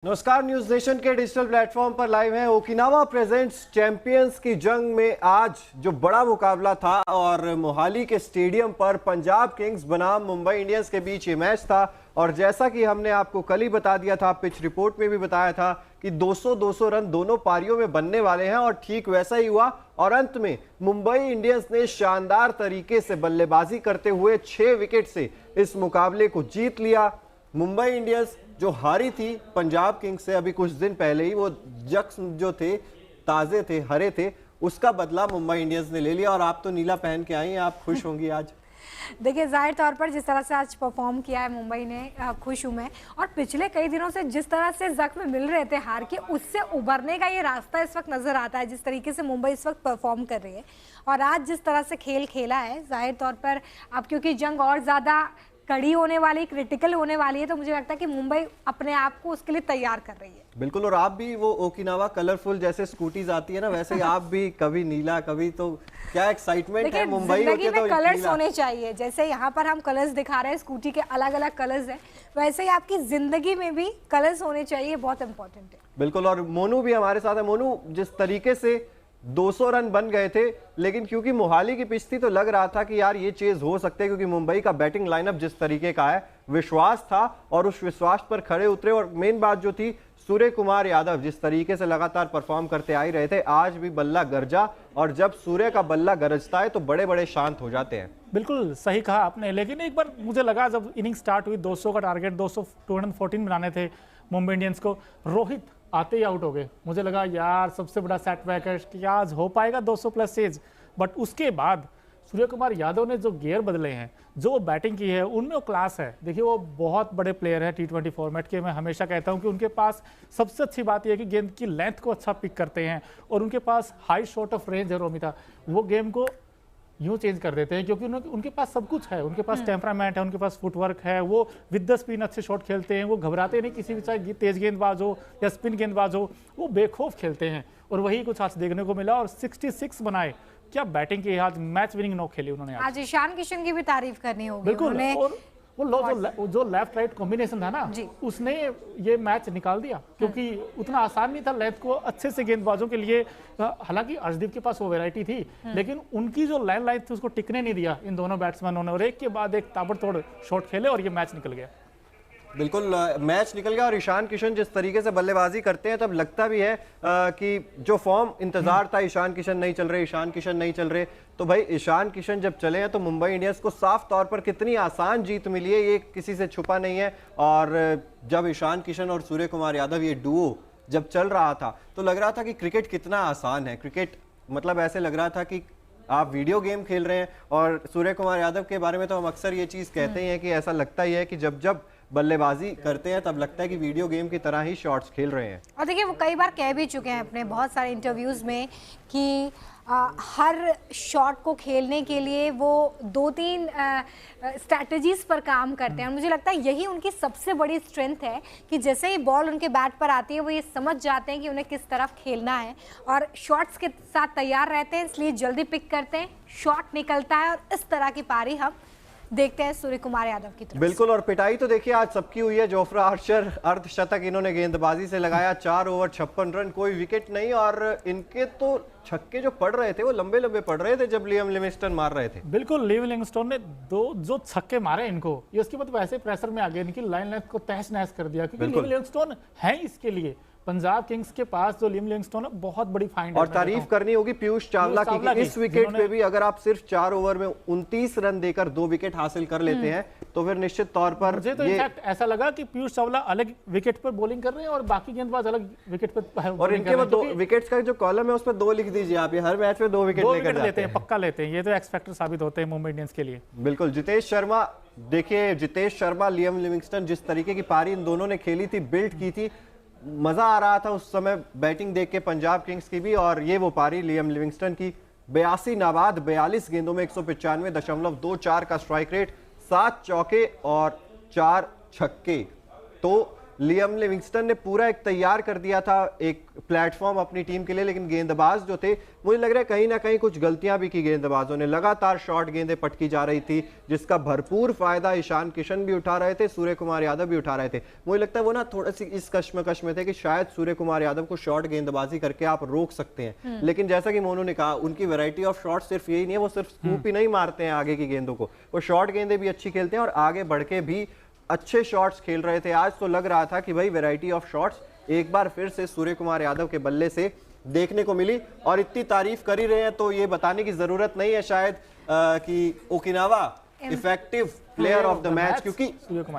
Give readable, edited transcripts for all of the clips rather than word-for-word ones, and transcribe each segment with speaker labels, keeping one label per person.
Speaker 1: नमस्कार, news nation के digital platform पर लाइव है। ओकिनावा प्रेजेंट्स चैंपियंस की जंग में आज जो बड़ा मुकाबला था और मोहाली के स्टेडियम पर पंजाब किंग्स बनाम मुंबई इंडियंस के बीच ये मैच था। और जैसा कि हमने आपको कल ही बता दिया था, पिच रिपोर्ट में भी बताया था कि 200-200 रन दोनों पारियों में बनने वाले हैं और ठीक वैसा ही हुआ। और अंत में मुंबई इंडियंस ने शानदार तरीके से बल्लेबाजी करते हुए 6 विकेट से इस मुकाबले को जीत लिया। मुंबई इंडियंस जो हारी थी पंजाब किंग्स से अभी कुछ दिन पहले ही, वो जख्म जो थे, ताजे थे, हरे थे, उसका बदला मुंबई इंडियंस ने ले लिया। और आप तो नीला पहन के आई हैं, आप खुश होंगी आज?
Speaker 2: देखिए, जाहिर तौर पर जिस तरह से आज परफॉर्म किया है मुंबई ने, खुश हूं मैं। और पिछले कई दिनों से जिस तरह से जख्म मिल रहे थे हार के, उससे उभरने का ये रास्ता इस वक्त नजर आता है। जिस तरीके से मुंबई इस वक्त परफॉर्म कर रही है और आज जिस तरह से खेल खेला है, जाहिर तौर पर अब क्योंकि जंग और ज़्यादा कड़ी होने वाली, क्रिटिकल होने वाली है, तो मुझे लगता है कि मुंबई अपने आप को उसके लिए तैयार कर रही है।
Speaker 1: बिल्कुल। और आप भी वो ओकिनावा कलरफुल जैसे स्कूटीज आती है ना, वैसे ही आप भी कभी नीला कभी तो क्या एक्साइटमेंट है मुंबई
Speaker 2: होके तो कलर्स होने चाहिए। जैसे यहाँ पर हम कलर्स दिखा रहे हैं, स्कूटी के अलग अलग कलर्स हैं, वैसे ही आपकी जिंदगी में भी कलर्स होने चाहिए, बहुत इंपॉर्टेंट है।
Speaker 1: बिल्कुल। और मोनू भी हमारे साथ है। मोनू, जिस तरीके से 200 रन बन गए थे, लेकिन क्योंकि मोहाली की पिच थी तो लग रहा था कि यार ये चेज हो सकते हैं, क्योंकि मुंबई का बैटिंग लाइनअप जिस तरीके का है, विश्वास था और उस विश्वास पर खड़े उतरे। और मेन बात जो थी, सूर्य कुमार यादव जिस तरीके से लगातार परफॉर्म करते आ ही रहे थे, आज भी बल्ला गरजा। और जब सूर्य का बल्ला गरजता है तो बड़े बड़े शांत हो जाते हैं।
Speaker 3: बिल्कुल सही कहा आपने। लेकिन एक बार मुझे लगा, जब इनिंग स्टार्ट हुई, 200 का टारगेट 214 बनाने थे मुंबई इंडियंस को, रोहित आते ही आउट हो गए। मुझे लगा यार सबसे बड़ा सेटबैक है कि आज हो पाएगा 200 प्लस एज। बट उसके बाद सूर्य कुमार यादव ने जो गियर बदले हैं, जो बैटिंग की है, उनमें वो क्लास है। देखिए, वो बहुत बड़े प्लेयर है T20 फॉर्मेट के। मैं हमेशा कहता हूं कि उनके पास सबसे अच्छी बात यह है कि गेंद की लेंथ को अच्छा पिक करते हैं और उनके पास हाई शॉट ऑफ रेंज है। रोमिता, वो गेम को यूं चेंज कर देते हैं क्योंकि उनके पास सब कुछ है। उनके पास टेम्परामेंट है, उनके पास फुटवर्क है, वो विद द स्पिन अच्छे शॉट खेलते हैं, वो घबराते नहीं किसी भी, चाहे तेज गेंदबाज हो या स्पिन गेंदबाज हो, वो बेखौफ खेलते हैं। और वही कुछ आज देखने को मिला। और 66 बनाए, क्या बैटिंग की, आज मैच विनिंग नॉक खेली उन्होंने।
Speaker 2: आज ईशान किशन की भी तारीफ करनी होगी।
Speaker 3: बिल्कुल। और वो जो लेफ्ट राइट कॉम्बिनेशन था ना, उसने ये मैच निकाल दिया, क्योंकि उतना आसान नहीं था लेंथ को अच्छे से गेंदबाजों के लिए। हालांकि अर्शदीप के पास वो वैरायटी थी, लेकिन उनकी जो लाइन थी उसको टिकने नहीं दिया इन दोनों बैट्समैनों ने, और एक के बाद एक ताबड़तोड़ शॉट खेले और ये मैच निकल गया।
Speaker 1: बिल्कुल, मैच निकल गया। और ईशान किशन जिस तरीके से बल्लेबाजी करते हैं, तब लगता भी है कि जो फॉर्म इंतजार था, ईशान किशन नहीं चल रहे, तो भाई ईशान किशन जब चले हैं तो मुंबई इंडियंस को साफ तौर पर कितनी आसान जीत मिली है, ये किसी से छुपा नहीं है। और जब ईशान किशन और सूर्य कुमार यादव ये डुओ जब चल रहा था तो लग रहा था कि क्रिकेट कितना आसान है। क्रिकेट मतलब ऐसे लग रहा था कि आप वीडियो गेम खेल रहे हैं। और सूर्य कुमार यादव के बारे में तो हम अक्सर ये चीज़ कहते ही हैं कि ऐसा लगता ही है कि जब जब बल्लेबाजी करते हैं तब लगता है कि वीडियो गेम की तरह ही शॉट्स खेल रहे हैं।
Speaker 2: और देखिए, वो कई बार कह भी चुके हैं अपने बहुत सारे इंटरव्यूज़ में कि हर शॉट को खेलने के लिए वो 2-3 स्ट्रैटेजीज पर काम करते हैं। और मुझे लगता है यही उनकी सबसे बड़ी स्ट्रेंथ है कि जैसे ही बॉल उनके बैट पर आती है, वो ये समझ जाते हैं कि उन्हें किस तरफ खेलना है और शॉट्स के साथ तैयार रहते हैं, इसलिए जल्दी पिक करते हैं, शॉट निकलता है और इस तरह की पारी हम देखते हैं सूर्य कुमार यादव की तरफ।
Speaker 1: बिल्कुल। और पिटाई तो देखिए आज सबकी हुई है। जोफ्रा आर्चर अर्धशतक इन्होंने गेंदबाजी से लगाया, 4 ओवर 56 रन, कोई विकेट नहीं। और इनके तो छक्के जो पड़ रहे थे वो लंबे लंबे पड़ रहे थे जब लियम लिविंगस्टन मार रहे थे।
Speaker 3: बिल्कुल, लियम लिविंगस्टोन ने जो छक्के मारे इनको, ये उसके बाद वैसे प्रेशर में आ गए, इनकी लाइन लेंथ को तहस नहस कर दिया, क्योंकि लियम लिविंगस्टोन है इसके लिए। पंजाब किंग्स के पास जो लियम लिविंगस्टोन है, बहुत बड़ी फाइंड है।
Speaker 1: और तारीफ करनी होगी पीयूष चावला की, इस विकेट पे भी अगर आप सिर्फ 4 ओवर में 29 रन देकर 2 विकेट हासिल कर लेते हैं तो फिर निश्चित तौर पर
Speaker 3: मुझे तो इनफैक्ट ऐसा लगा कि पीयूष चावला अलग विकेट पर बॉलिंग कर रहे हैं और बाकी गेंदबाज अलग विकेट पर। और
Speaker 1: इनके वो 2 विकेट्स का जो कॉलम है उस पर 2 लिख दीजिए आप, ये हर मैच में 2 विकेट लेते हैं,
Speaker 3: पक्का लेते हैं। ये तो एक्स फैक्टर साबित होते हैं मुंबई इंडियंस के लिए।
Speaker 1: बिल्कुल। जितेश शर्मा, देखिए जितेश शर्मा, लियम लिविंगस्टन, जिस तरीके की पारी इन दोनों ने खेली थी, बिल्ड की थी, मजा आ रहा था उस समय बैटिंग देख के पंजाब किंग्स की भी। और ये वो पारी लियम लिविंगस्टन की, 82 नाबाद 42 गेंदों में 195.24 का स्ट्राइक रेट, 7 चौके और 4 छक्के। तो लियम लिविंगस्टन ने पूरा एक तैयार कर दिया था एक प्लेटफॉर्म अपनी टीम के लिए, लेकिन गेंदबाज जो थे मुझे लग रहा है कहीं ना कहीं कुछ गलतियां भी की गेंदबाजों ने। लगातार शॉर्ट गेंदें पटकी जा रही थी, जिसका भरपूर फायदा ईशान किशन भी उठा रहे थे, सूर्य कुमार यादव भी उठा रहे थे। मुझे लगता है वो ना थोड़ा सी इस कश्मकश में थे कि शायद सूर्य कुमार यादव को शॉर्ट गेंदबाजी करके आप रोक सकते हैं, लेकिन जैसा कि मोनू ने कहा उनकी वैरायटी ऑफ शॉट सिर्फ यही नहीं है, वो सिर्फ स्कूप ही नहीं मारते हैं आगे की गेंदों को, वो शॉर्ट गेंदें भी अच्छी खेलते हैं और आगे बढ़ के भी अच्छे शॉट्स खेल रहे थे। आज तो लग रहा था कि भाई वैरायटी ऑफ शॉट्स एक बार फिर से सूर्य कुमार यादव के बल्ले से देखने को मिली। और इतनी तारीफ कर ही रहे हैं तो ये बताने की जरूरत नहीं है शायद कि Okinawa effective player of the match, क्योंकि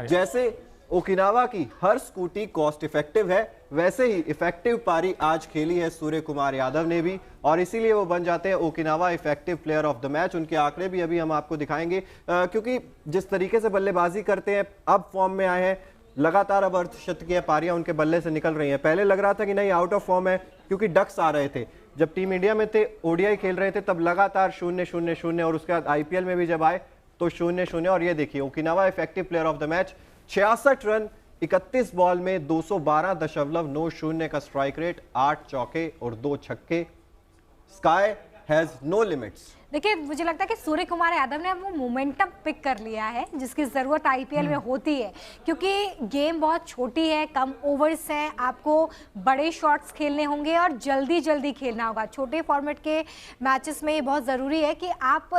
Speaker 1: जैसे ओकिनावा की हर स्कूटी कॉस्ट इफेक्टिव है, वैसे ही इफेक्टिव पारी आज खेली है सूर्य कुमार यादव ने भी, और इसीलिए वो बन जाते हैं Okinawa effective player of the match. उनके आंकड़े भी अभी हम आपको दिखाएंगे, क्योंकि जिस तरीके से बल्लेबाजी करते हैं, अब फॉर्म में आए हैं, लगातार अब अर्धशतकीय पारियां उनके बल्ले से निकल रही हैं। पहले लग रहा था कि नहीं आउट ऑफ फॉर्म है, क्योंकि डक्स आ रहे थे, जब टीम इंडिया में थे ओडीआई खेल रहे थे तब लगातार 0-0-0, और उसके बाद आईपीएल में भी जब आए तो 0-0। और ये देखिए Okinawa effective player of the match, 66 run 31 ball में 212.90 का स्ट्राइक रेट, 8 चौके और 2 छक्के। Sky has no limits.
Speaker 2: देखिए मुझे लगता है कि सूर्य कुमार यादव ने अब वो मोमेंटम पिक कर लिया है जिसकी ज़रूरत आईपीएल में होती है, क्योंकि गेम बहुत छोटी है, कम ओवर्स हैं, आपको बड़े शॉट्स खेलने होंगे और जल्दी जल्दी खेलना होगा। छोटे फॉर्मेट के मैचेस में ये बहुत ज़रूरी है कि आप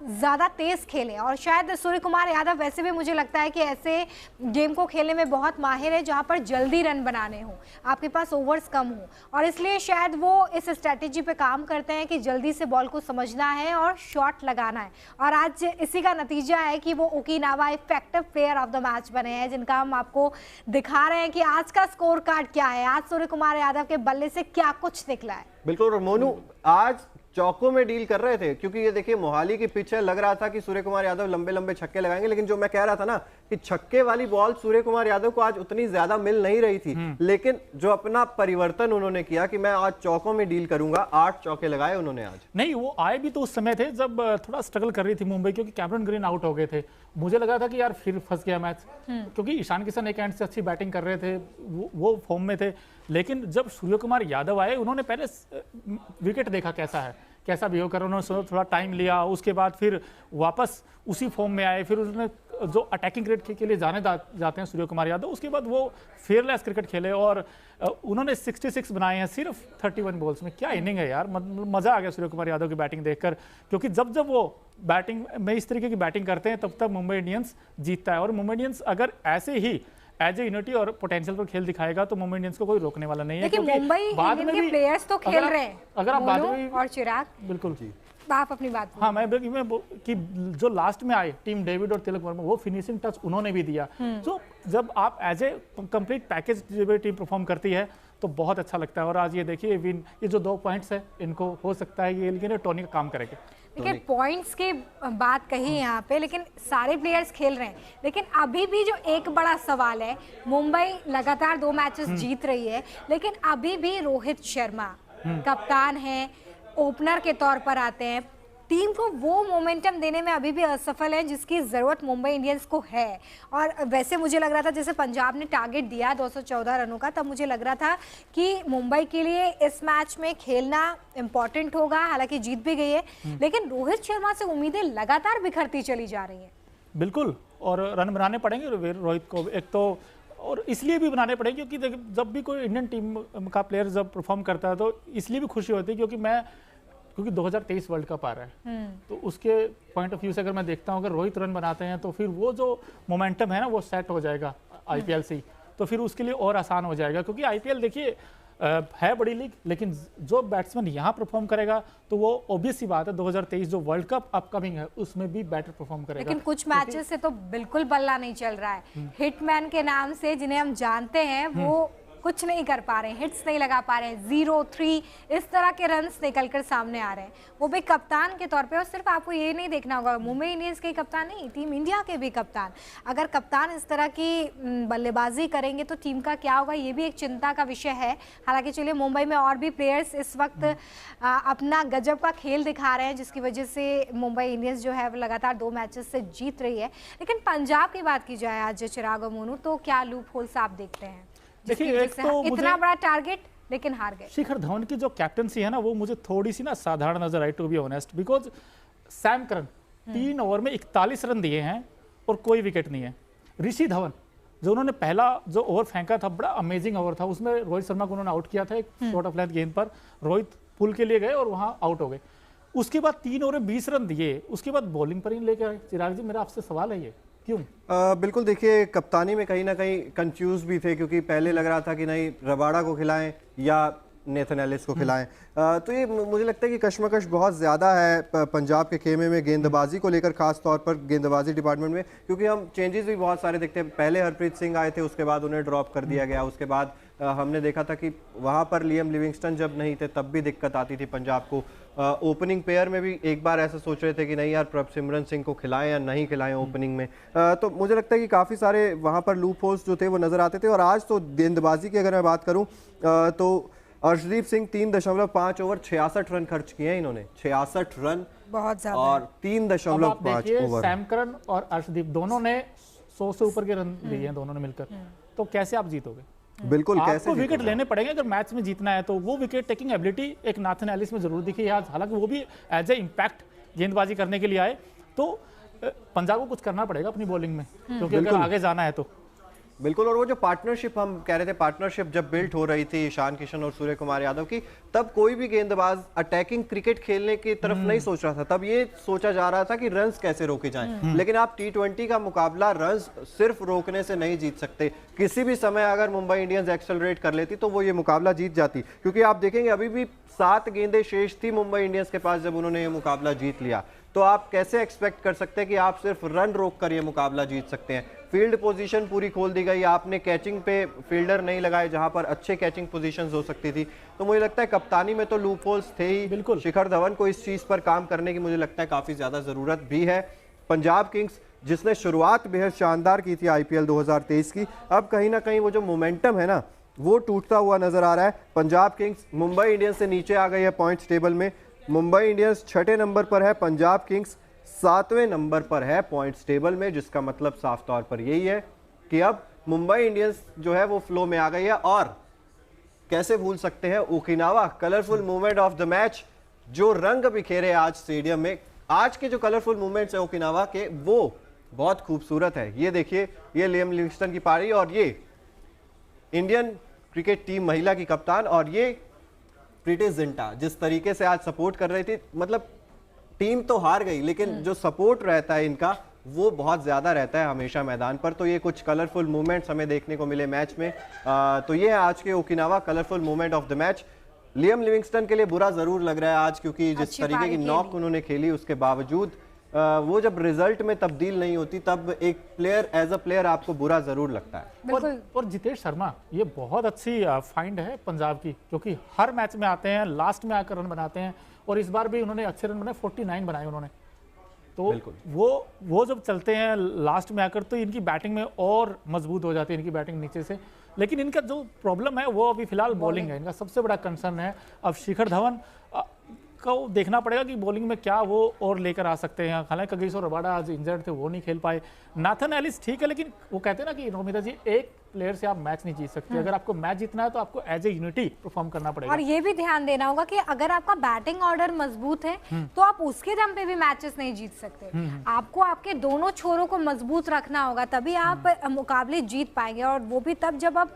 Speaker 2: ज़्यादा तेज़ खेलें, और शायद सूर्य कुमार यादव वैसे भी मुझे लगता है कि ऐसे गेम को खेलने में बहुत माहिर है जहाँ पर जल्दी रन बनाने हों, आपके पास ओवर्स कम हो, और इसलिए शायद वो इस स्ट्रैटेजी पे काम करते हैं कि जल्दी से बॉल को समझना है और शॉट लगाना है। और आज इसी का नतीजा है कि वो Okinawa effective player of the match बने हैं, जिनका हम आपको दिखा रहे हैं कि आज का स्कोर कार्ड क्या है, आज सूर्य कुमार यादव के बल्ले से क्या कुछ निकला है।
Speaker 1: बिल्कुल, और मोनू आज चौकों में डील कर रहे थे, क्योंकि ये देखिए मोहाली की पिच है, लग रहा था कि सूर्य कुमार यादव लंबे लंबे छक्के लगाएंगे, लेकिन जो मैं कह रहा था ना कि छक्के वाली बॉल सूर्य कुमार यादव को आज उतनी ज्यादा मिल नहीं रही थी, लेकिन जो अपना परिवर्तन उन्होंने किया कि मैं आज चौकों में डील करूंगा, 8 चौके लगाए उन्होंने आज।
Speaker 3: नहीं, वो आए भी तो उस समय थे जब थोड़ा स्ट्रगल कर रही थी मुंबई, क्योंकि कैमरन ग्रीन आउट हो गए थे। मुझे लगा था कि यार फिर फंस गया मैच, क्योंकि ईशान किशन एक एंड से अच्छी बैटिंग कर रहे थे, वो फॉर्म में थे। लेकिन जब सूर्य कुमार यादव आए, उन्होंने पहले विकेट देखा कैसा बिहेव कर रहे, उन्होंने थोड़ा टाइम लिया, उसके बाद फिर वापस उसी फॉर्म में आए, फिर उन्होंने जो अटैकिंग क्रिकेट के लिए जाते हैं सूर्य कुमार यादव, उसके बाद वो फेयरलेस क्रिकेट खेले और उन्होंने 66 बनाए हैं सिर्फ 31 बॉल्स में। क्या इनिंग है यार, मजा आ गया सूर्य कुमार यादव की बैटिंग देखकर, क्योंकि जब वो बैटिंग में इस तरीके की बैटिंग करते हैं तब मुंबई इंडियंस जीतता है। और मुंबई इंडियंस अगर ऐसे ही एज ए यूनिटी और पोटेंशियल पर खेल दिखाएगा तो मुंबई इंडियंस को कोई रोकने वाला नहीं है,
Speaker 2: क्योंकि मुंबई बाद में भी प्लेयर्स तो खेल रहे हैं।
Speaker 3: अगर आप बाद में
Speaker 2: और चिराग,
Speaker 3: बिल्कुल जी,
Speaker 2: आप अपनी बात।
Speaker 3: हाँ, मैं कि जो लास्ट में आए टीम डेविड और तिलक वर्मा, वो फिनिशिंग टच उन्होंने भी दिया। तो जब आप एज ए कंप्लीट पैकेज जब टीम परफॉर्म करती है तो बहुत अच्छा लगता है। और आज ये देखिए विन, ये जो 2 पॉइंट्स है इनको हो सकता है ये, लेकिन टोनी का काम करेंगे।
Speaker 2: देखिए पॉइंट्स की बात कही यहाँ पे, लेकिन सारे प्लेयर्स खेल रहे हैं, लेकिन अभी भी जो एक बड़ा सवाल है, मुंबई लगातार 2 मैचेस जीत रही है, लेकिन अभी भी रोहित शर्मा कप्तान है, ओपनर के तौर पर आते हैं, टीम को वो मोमेंटम देने में अभी भी असफल है जिसकी ज़रूरत मुंबई इंडियंस को है। और वैसे मुझे लग रहा था जैसे पंजाब ने टारगेट दिया 214 रनों का, तब मुझे लग रहा था कि मुंबई के लिए इस मैच में खेलना इम्पॉर्टेंट होगा, हालांकि जीत भी गई है, लेकिन रोहित शर्मा से उम्मीदें लगातार बिखरती चली जा रही हैं।
Speaker 3: बिल्कुल, और रन बनाने पड़ेंगे रोहित को, एक तो और इसलिए भी बनाने पड़ेंगे क्योंकि जब भी कोई इंडियन टीम का प्लेयर जब परफॉर्म करता है तो इसलिए भी खुशी होती है क्योंकि 2023 वर्ल्ड कप आ रहा है, तो उसके पॉइंट ऑफ व्यू से अगर मैं देखता हूँ अगर रोहित रन बनाते हैं तो फिर वो जो मोमेंटम है ना वो सेट हो जाएगा आईपीएल से, तो फिर उसके लिए और आसान हो जाएगा। क्योंकि आईपीएल देखिए है बड़ी लीग, लेकिन जो बैट्समैन यहाँ परफॉर्म करेगा तो वो ऑब्वियस सी बात है 2023 जो वर्ल्ड कप अपकमिंग है उसमें भी बेटर परफॉर्म करेगा।
Speaker 2: लेकिन कुछ मैचेस से तो बिल्कुल बल्ला नहीं चल रहा है। हिटमैन के नाम से जिन्हें हम जानते हैं वो कुछ नहीं कर पा रहे हैं, हिट्स नहीं लगा पा रहे हैं, 0-3 इस तरह के रन्स निकलकर सामने आ रहे हैं, वो भी कप्तान के तौर पे। और सिर्फ आपको ये नहीं देखना होगा मुंबई इंडियंस के कप्तान नहीं, टीम इंडिया के भी कप्तान, अगर कप्तान इस तरह की बल्लेबाजी करेंगे तो टीम का क्या होगा, ये भी एक चिंता का विषय है। हालांकि चलिए मुंबई में और भी प्लेयर्स इस वक्त अपना गजब का खेल दिखा रहे हैं, जिसकी वजह से मुंबई इंडियंस जो है वो लगातार 2 मैचेस से जीत रही है। लेकिन पंजाब की बात की जाए आज चिराग और मोनू, तो क्या लूप होल्स आप देखते हैं?
Speaker 3: देखिए, एक तो
Speaker 2: इतना बड़ा टारगेट लेकिन हार गए।
Speaker 3: शिखर धवन की जो कैप्टनसी है ना, वो मुझे थोड़ी सी ना साधारण नजर आई, to be honest, because Sam Curran 3 over में 41 रन दिए हैं और कोई विकेट नहीं है। ऋषि धवन जो उन्होंने पहला जो ओवर फेंका था, बड़ा अमेजिंग ओवर था, उसमें रोहित शर्मा को उन्होंने आउट किया था एक शॉर्ट ऑफ लेंथ गेंद पर, रोहित पुल के लिए गए और वहां आउट हो गए। उसके बाद 3 ओवर में 20 रन दिए, उसके बाद बॉलिंग पर ही लेकर आए। चिराग जी, मेरा आपसे सवाल है, ये क्यों?
Speaker 1: बिल्कुल, देखिए कप्तानी में कहीं ना कहीं कंफ्यूज भी थे, क्योंकि पहले लग रहा था कि नहीं रबाडा को खिलाएं या नेथन एलिस को खिलाएं। तो ये मुझे लगता है कि कश्मकश बहुत ज़्यादा है पंजाब के खेमे में गेंदबाजी को लेकर, खास तौर पर गेंदबाजी डिपार्टमेंट में, क्योंकि हम चेंजेस भी बहुत सारे देखते हैं। पहले हरप्रीत सिंह आए थे, उसके बाद उन्हें ड्रॉप कर दिया गया, उसके बाद हमने देखा था कि वहाँ पर लियम लिविंगस्टन जब नहीं थे तब भी दिक्कत आती थी पंजाब को। ओपनिंग पेयर में भी एक बार ऐसा सोच रहे थे कि नहीं यार प्रभसिमरन सिंह को खिलाएं या नहीं खिलाएं ओपनिंग में। तो मुझे लगता है कि काफ़ी सारे वहाँ पर लूप होल्स जो थे वो नज़र आते थे। और आज तो गेंदबाजी की अगर मैं बात करूँ तो अर्शदीप सिंह 3.5 ओवर 66 रन खर्च किए हैं इन्होंने, 66 रन
Speaker 2: बहुत ज्यादा,
Speaker 1: और 3.5 ओवर।
Speaker 3: सैम करन और अर्शदीप दोनों ने 100 से ऊपर के रन दिए हैं दोनों ने मिलकर, तो कैसे आप जीतोगे?
Speaker 1: बिल्कुल, कैसे
Speaker 3: आपको विकेट लेने पड़ेंगे अगर मैच में जीतना है। तो वो विकेट टेकिंग एबिलिटी एक नाथन एलिस में जरूर दिखी आज, हालांकि वो भी एज ए इम्पैक्ट गेंदबाजी करने के लिए आए। तो पंजाब को कुछ करना पड़ेगा अपनी बॉलिंग में, क्योंकि अगर आगे जाना है तो।
Speaker 1: बिल्कुल, और वो जो पार्टनरशिप हम कह रहे थे, पार्टनरशिप जब बिल्ड हो रही थी ईशान किशन और सूर्य कुमार यादव की, तब कोई भी गेंदबाज अटैकिंग क्रिकेट खेलने की तरफ नहीं सोच रहा था। तब ये सोचा जा रहा था कि रन्स कैसे रोके जाएं। लेकिन आप T20 का मुकाबला रन्स सिर्फ रोकने से नहीं जीत सकते। किसी भी समय अगर मुंबई इंडियंस एक्सेलरेट कर लेती तो वो ये मुकाबला जीत जाती, क्योंकि आप देखेंगे अभी भी 7 गेंदें शेष थी मुंबई इंडियंस के पास जब उन्होंने ये मुकाबला जीत लिया। तो आप कैसे एक्सपेक्ट कर सकते हैं कि आप सिर्फ रन रोक कर ये मुकाबला जीत सकते हैं? फील्ड पोजीशन पूरी खोल दी गई, आपने कैचिंग पे फील्डर नहीं लगाए जहां पर अच्छे कैचिंग पोजीशंस हो सकती थी। तो मुझे लगता है कप्तानी में तो लूप होल्स थे ही।
Speaker 3: बिल्कुल,
Speaker 1: शिखर धवन को इस चीज पर काम करने की मुझे लगता है काफी ज्यादा जरूरत भी है। पंजाब किंग्स जिसने शुरुआत बेहद शानदार की थी IPL 2023 की, अब कहीं ना कहीं वो जो मोमेंटम है ना वो टूटता हुआ नजर आ रहा है। पंजाब किंग्स मुंबई इंडियंस से नीचे आ गई है पॉइंट्स टेबल में। मुंबई इंडियंस 6ठे नंबर पर है, पंजाब किंग्स 7वें नंबर पर है पॉइंट्स टेबल में, जिसका मतलब साफ तौर पर यही है कि अब मुंबई इंडियंस जो है वो फ्लो में आ गई है। और कैसे भूल सकते हैं Okinawa, colourful movement of the match, जो रंग बिखेरे आज स्टेडियम में। आज के जो कलरफुल मूवमेंट्स है ओकिनावा के, वो बहुत खूबसूरत है। ये देखिए, ये लियम लिविंगस्टन की पारी और ये इंडियन क्रिकेट टीम महिला की कप्तान और ये प्रीति जिंटा जिस तरीके से आज सपोर्ट कर रही थी। मतलब टीम तो हार गई लेकिन जो सपोर्ट रहता है इनका वो बहुत ज़्यादा रहता है हमेशा मैदान पर। तो ये कुछ कलरफुल मूवमेंट्स हमें देखने को मिले मैच में। तो ये है आज के Okinawa colourful movement of the match. Liam Livingstone के लिए बुरा ज़रूर लग रहा है आज, क्योंकि जिस तरीके की नॉक उन्होंने खेली उसके बावजूद वो जब रिजल्ट में तब्दील नहीं होती तब एक प्लेयर एज अ प्लेयर आपको बुरा ज़रूर लगता है।
Speaker 3: और जितेश शर्मा, ये बहुत अच्छी फाइंड है पंजाब की, क्योंकि हर मैच में आते हैं, लास्ट में आकर रन बनाते हैं, और इस बार भी उन्होंने अच्छे रन बनाए, 49 बनाए उन्होंने। तो वो जब चलते हैं लास्ट में आकर तो इनकी बैटिंग में और मजबूत हो जाती है इनकी बैटिंग नीचे से। लेकिन इनका जो प्रॉब्लम है वो अभी फिलहाल बॉलिंग है, इनका सबसे बड़ा कंसर्न है। अब शिखर धवन को देखना पड़ेगा कि बॉलिंग में क्या वो और लेकर आ सकते हैं। हालांकि कगिसो रबाडा आज इंजर्ड थे, वो नहीं खेल पाए। नाथन एलिस ठीक है, लेकिन वो कहते हैं ना कि नौमिता जी, एक प्लेयर से आप मैच नहीं जीत सकते। अगर आपको मैच जीतना है तो आपको एज ए यूनिटी परफॉर्म करना पड़ेगा।
Speaker 2: और ये भी ध्यान देना होगा कि अगर आपका बैटिंग ऑर्डर मजबूत है तो आप उसके दम पे भी मैचेस नहीं जीत सकते। आपको आपके दोनों छोरों को मजबूत रखना होगा, तभी आप मुकाबले जीत पाएंगे। और वो भी तब जब अब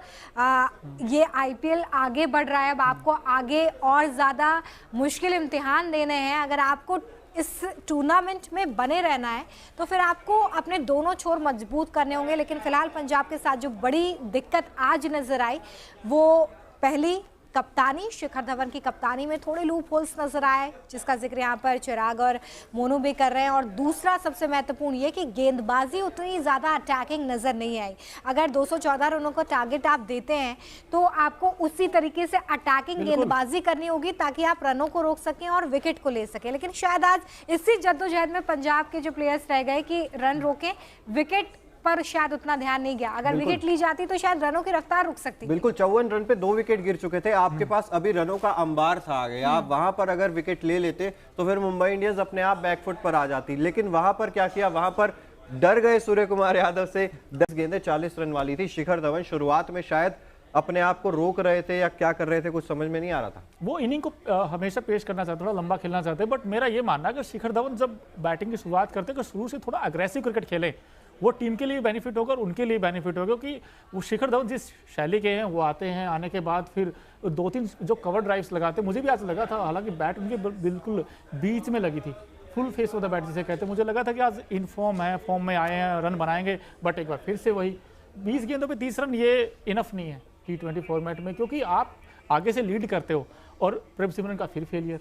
Speaker 2: ये IPL आगे बढ़ रहा है। अब आपको आगे और ज्यादा मुश्किल इम्तिहान देने हैं। अगर आपको इस टूर्नामेंट में बने रहना है तो फिर आपको अपने दोनों छोर मजबूत करने होंगे। लेकिन फिलहाल पंजाब के साथ जो बड़ी दिक्कत आज नजर आई वो पहली कप्तानी, शिखर धवन की कप्तानी में थोड़े लूप होल्स नजर आए, जिसका जिक्र यहाँ पर चिराग और मोनू भी कर रहे हैं। और दूसरा सबसे महत्वपूर्ण ये कि गेंदबाजी उतनी ज़्यादा अटैकिंग नज़र नहीं आई। अगर 214 रनों का टारगेट आप देते हैं तो आपको उसी तरीके से अटैकिंग गेंदबाजी करनी होगी ताकि आप रनों को रोक सकें और विकेट को ले सकें। लेकिन शायद आज इसी जद्दोजहद में पंजाब के जो प्लेयर्स रह गए कि रन रोकें, विकेट पर शायद उतना ध्यान नहीं गया। अगर विकेट ली जाती तो शायद रनों की रफ्तार रुक सकती।
Speaker 1: बिल्कुल, 54 रन पे 2 विकेट गिर चुके थे, आपके पास अभी रनों का अंबार था आगे। आप वहां पर अगर विकेट ले लेते तो फिर मुंबई इंडियंस अपने आप बैकफुट पर आ जाती। लेकिन वहां पर क्या किया, वहां पर डर गए सूर्य कुमार यादव से। 10 गेंदें 40 रन वाली थी। शिखर धवन शुरुआत में शायद अपने आप को रोक रहे थे या क्या कर रहे थे, कुछ समझ में नहीं आ रहा था।
Speaker 3: वो इनिंग को हमेशा पेश करना चाहते, थोड़ा लंबा खेलना चाहते, बट मेरा ये मानना है कि शिखर धवन जब बैटिंग की शुरुआत करते हैं तो शुरू से थोड़ा अग्रेसिव क्रिकेट खेलें, वो टीम के लिए बेनिफिट होगा और उनके लिए बेनिफिट होगा। क्योंकि वो शिखर धवन जिस शैली के हैं वो आते हैं, आने के बाद फिर 2-3 जो कवर ड्राइव्स लगाते हैं, मुझे भी आज लगा था, हालांकि बैट उनके बिल्कुल बीच में लगी थी, full face of the bat जिसे कहते हैं, मुझे लगा था कि आज इन फॉर्म है, फॉर्म में आए हैं, रन बनाएंगे, बट एक बार फिर से वही 20 गेंदों पे 30 रन, ये इनफ नहीं है T20 फॉर्मेट में, क्योंकि आप आगे से लीड करते हो और प्रभ सिमरन का फिर फेलियर।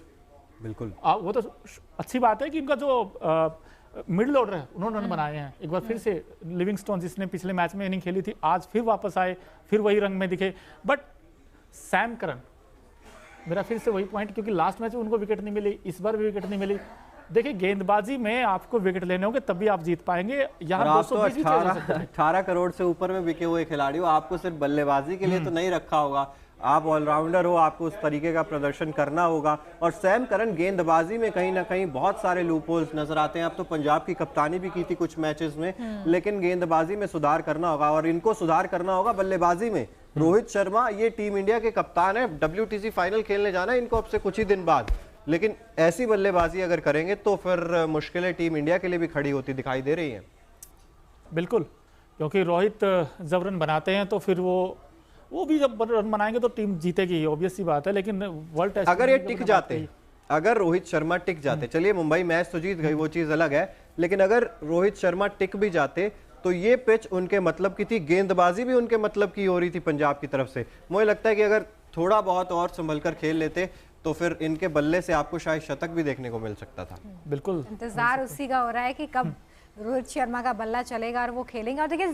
Speaker 1: बिल्कुल,
Speaker 3: वो तो अच्छी बात है कि इनका जो मिडिल ऑर्डर है उन्होंने रन बनाए हैं। एक बार फिर से लिविंगस्टोन जिसने पिछले मैच में इनिंग खेली थी, आज फिर वापस आए, फिर वही रंग में दिखे। बट सैम करन, मेरा फिर से वही पॉइंट, क्योंकि लास्ट मैच में उनको विकेट नहीं मिली, इस बार भी विकेट नहीं मिली। देखिए, गेंदबाजी में आपको विकेट लेने होंगे तभी आप जीत पाएंगे। यहाँ
Speaker 1: 18 करोड़ से ऊपर में बिके हुए खिलाड़ी हो, आपको सिर्फ बल्लेबाजी के लिए तो नहीं रखा होगा। आप ऑलराउंडर हो, आपको उस तरीके का प्रदर्शन करना होगा। और सैम करन गेंदबाजी में कहीं ना कहीं बहुत सारे लूपहोल्स नजर आते हैं। अब तो पंजाब की कप्तानी भी की थी कुछ मैचेस में, लेकिन गेंदबाजी में सुधार करना होगा और इनको सुधार करना होगा बल्लेबाजी में। रोहित शर्मा ये टीम इंडिया के कप्तान है, WTC फाइनल खेलने जाना है इनको अब से कुछ ही दिन बाद, लेकिन ऐसी बल्लेबाजी अगर करेंगे तो फिर मुश्किलें टीम इंडिया के लिए भी खड़ी होती दिखाई दे रही हैं।
Speaker 3: बिल्कुल, क्योंकि रोहित जब रन बनाते हैं तो फिर वो भी जब रन बनाएंगे तो टीम जीतेगी, ऑब्वियस सी बात है। लेकिन वर्ल्ड टेस्ट
Speaker 1: अगर ये टिक जाते, अगर रोहित शर्मा टिक जाते, चलिए मुंबई मैच तो जीत गई, वो चीज अलग है, लेकिन अगर रोहित शर्मा टिक भी जाते तो ये पिच उनके मतलब की थी, गेंदबाजी भी उनके मतलब की हो रही थी पंजाब की तरफ से। मुझे लगता है कि अगर थोड़ा बहुत और संभल कर खेल लेते तो फिर इनके बल्ले से आपको शायद शतक भी देखने को मिल सकता था।
Speaker 3: बिल्कुल,
Speaker 2: इंतजार उसी का हो रहा है कि कब रोहित शर्मा का बल्ला चलेगा और वो खेलेंगे। और देखिए,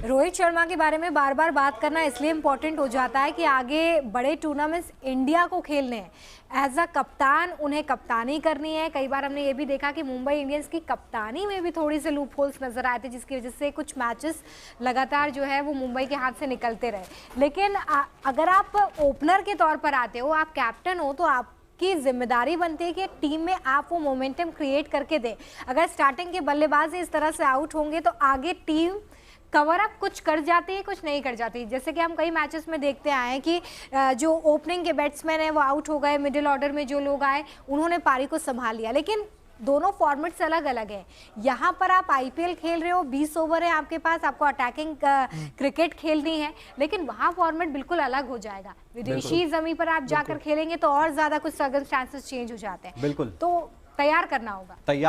Speaker 2: रोहित शर्मा के बारे में बार बार बात करना इसलिए इम्पोर्टेंट हो जाता है कि आगे बड़े टूर्नामेंट्स इंडिया को खेलने हैं। एज अ कप्तान उन्हें कप्तानी करनी है। कई बार हमने ये भी देखा कि मुंबई इंडियंस की कप्तानी में भी थोड़ी से लूप होल्स नजर आए थे, जिसकी वजह से कुछ मैचेस लगातार जो है वो मुंबई के हाथ से निकलते रहे। लेकिन अगर आप ओपनर के तौर पर आते हो, आप कैप्टन हो, तो आप की जिम्मेदारी बनती है कि टीम में आप वो मोमेंटम क्रिएट करके दें। अगर स्टार्टिंग के बल्लेबाज इस तरह से आउट होंगे तो आगे टीम कवर अप कुछ कर जाती है, कुछ नहीं कर जाती। जैसे कि हम कई मैचेस में देखते आए हैं कि जो ओपनिंग के बैट्समैन हैं वो आउट हो गए, मिडिल ऑर्डर में जो लोग आए उन्होंने पारी को संभाल लिया। लेकिन दोनों फॉर्मेट्स अलग अलग हैं। यहाँ पर आप IPL खेल रहे हो, 20 ओवर है आपके पास, आपको अटैकिंग क्रिकेट खेलनी है, लेकिन वहाँ फॉर्मेट बिल्कुल अलग हो जाएगा। विदेशी जमीन पर आप जाकर खेलेंगे तो और ज्यादा कुछ सर्कमस्टांसेस चेंज हो जाते हैं।
Speaker 1: बिल्कुल,
Speaker 2: तो तैयार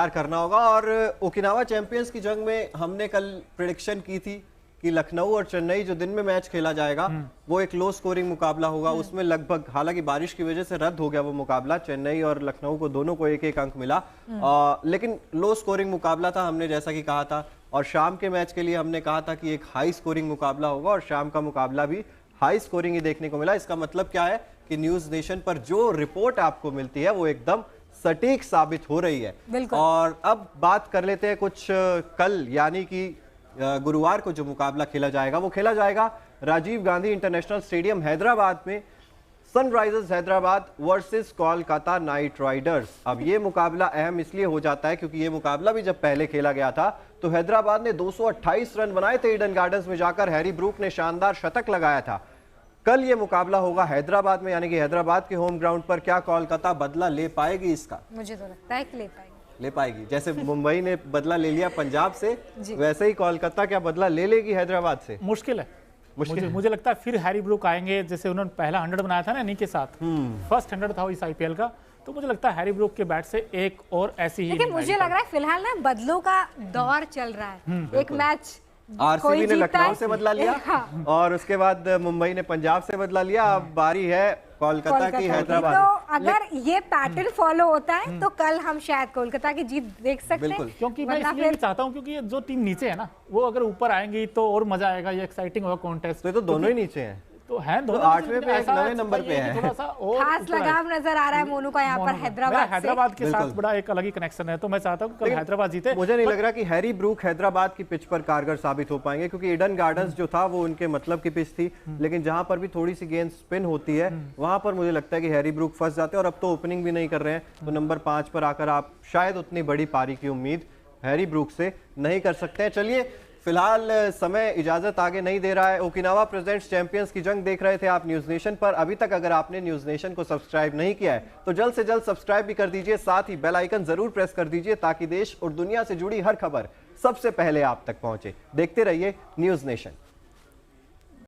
Speaker 2: करना होगा।
Speaker 1: और ओकिनावा चैंपियंस की जंग में हमने कल प्रेडिक्शन की थी कि लखनऊ और चेन्नई जो दिन में मैच खेला जाएगा वो एक लो स्कोरिंग मुकाबला होगा। उसमें लगभग, हालांकि बारिश की वजह से रद्द हो गया वो मुकाबला, चेन्नई और लखनऊ को दोनों को 1-1 अंक मिला, लेकिन लो स्कोरिंग मुकाबला था हमने जैसा कि कहा था। और शाम के मैच के लिए हमने कहा था कि एक हाई स्कोरिंग मुकाबला होगा, और शाम का मुकाबला भी हाई स्कोरिंग ही देखने को मिला। इसका मतलब क्या है कि न्यूज नेशन पर जो रिपोर्ट आपको मिलती है वो एकदम सटीक साबित हो रही है। और अब बात कर लेते हैं कुछ कल, यानी कि गुरुवार को जो मुकाबला खेला जाएगा वो खेला जाएगा राजीव गांधी इंटरनेशनल स्टेडियम हैदराबाद में। Sunrisers Hyderabad versus Kolkata night Riders. अब ये मुकाबला अहम इसलिए हो जाता है क्योंकि ये मुकाबला भी जब पहले खेला गया था तो हैदराबाद ने 228 रन बनाए थे ईडन गार्डन्स में जाकर। हैरी ब्रूक ने शानदार शतक लगाया था। कल ये मुकाबला होगा हैदराबाद में, यानी कि हैदराबाद के होम ग्राउंड पर। क्या कोलकाता बदला ले पाएगी इसका?
Speaker 2: मुझे तो लगता है कि ले
Speaker 1: पाएगी। जैसे मुंबई ने बदला ले लिया पंजाब से, वैसे ही कोलकाता क्या बदला ले लेगी हैदराबाद से?
Speaker 3: मुश्किल है। मुझे लगता है फिर हैरी ब्रूक आएंगे, जैसे उन्होंने पहला 100 बनाया था ना इन्हीं के साथ, फर्स्ट 100 था इस IPL का, तो मुझे लगता है हैरी ब्रूक के बैट से एक और ऐसी ही।
Speaker 2: लेकिन मुझे लग रहा है फिलहाल ना बदलों का दौर चल रहा है। एक मैच
Speaker 1: RCB ने लखनऊ से बदला लिया और उसके बाद मुंबई ने पंजाब से बदला लिया। अब बारी है कोलकाता की,
Speaker 2: तो
Speaker 1: हैदराबाद।
Speaker 2: अगर ये पैटर्न फॉलो होता है तो कल हम शायद कोलकाता की जीत देख सकते हैं।
Speaker 1: बिल्कुल।
Speaker 3: क्योंकि मैं इसलिए भी चाहता हूँ क्योंकि ये जो टीम नीचे है ना, वो अगर ऊपर आएंगी तो और मजा आएगा, ये एक्साइटिंग होगा कॉन्टेस्ट।
Speaker 1: तो दोनों ही नीचे हैं,
Speaker 3: तो है
Speaker 1: तो 8वें पे, 9वें नंबर पे है।
Speaker 3: थोड़ा सा और
Speaker 2: खास लगाव नजर आ रहा है मोनू का यहाँ पर
Speaker 3: हैदराबाद के साथ
Speaker 1: बिल्कुल।
Speaker 3: बड़ा एक अलग ही कनेक्शन है, तो मैं चाहता हूँ कल हैदराबाद जीते।
Speaker 1: मुझे नहीं लग रहा कि हैरी ब्रूक हैदराबाद की पिच पर कारगर साबित हो पाएंगे, क्योंकि ईडन गार्डन्स जो था वो उनके मतलब की पिच थी, लेकिन जहां पर भी थोड़ी सी गेंद स्पिन होती है वहां पर मुझे लगता है कि हैरी ब्रूक फंस जाते हैं, और अब तो ओपनिंग भी नहीं कर रहे हैं, तो नंबर 5 पर आकर आप शायद उतनी बड़ी पारी की उम्मीद हैरी ब्रूक से नहीं कर सकते हैं। चलिए, फिलहाल समय इजाजत आगे नहीं दे रहा है। ओकिनावा प्रेजेंट्स चैंपियंस की जंग देख रहे थे आप न्यूज नेशन पर। अभी तक अगर आपने न्यूज नेशन को सब्सक्राइब नहीं किया है तो जल्द से जल्द सब्सक्राइब भी कर दीजिए, साथ ही बेल आइकन जरूर प्रेस कर दीजिए ताकि देश और दुनिया से जुड़ी हर खबर सबसे पहले आप तक पहुंचे। देखते रहिए न्यूज नेशन।